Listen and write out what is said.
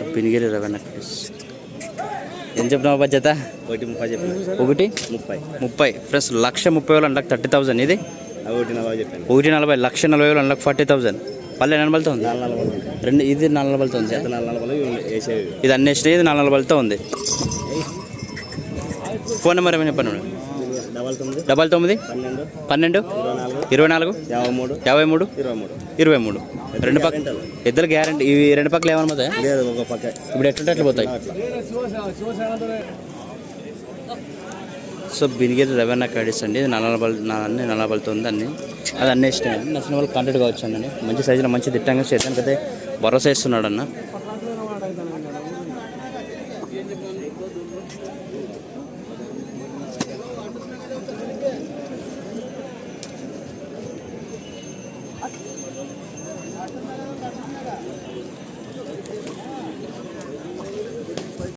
so బినిగిరి రవణ ఏం చెప్పినావు బడ్జెత 1:30 friends 1,30,000 and 30,000 ఇది 1,40,000 1,40,000 అండ్ 40,000 పల్లె ఎనబలతో ఉంది రెండు ఇది 4 ఉంది ఇది అన్ని వేసినాయి ఇది 4 ఉంది ఫోన్ నెంబర్ ఏమైనా చెప్పండి 99 12 24 53 23 రెండు పక్క ఇద్దరు గ్యారంటీ ఇవి రెండు పక్కలు ఏమన్నా ఇప్పుడు ఎట్లుంటే అట్లా పోతాయి సో బినిగిరి రవణ కాడీస్ అండి ఇది 40 ఉంది అన్ని అది అన్నీ ఇష్టం నచ్చిన వాళ్ళు కాంటాక్ట్ కావచ్చు అండి మంచి సైజులో మంచి దిట్టంగా చేయడానికి అయితే భరోసా ఇస్తున్నాడు అన్న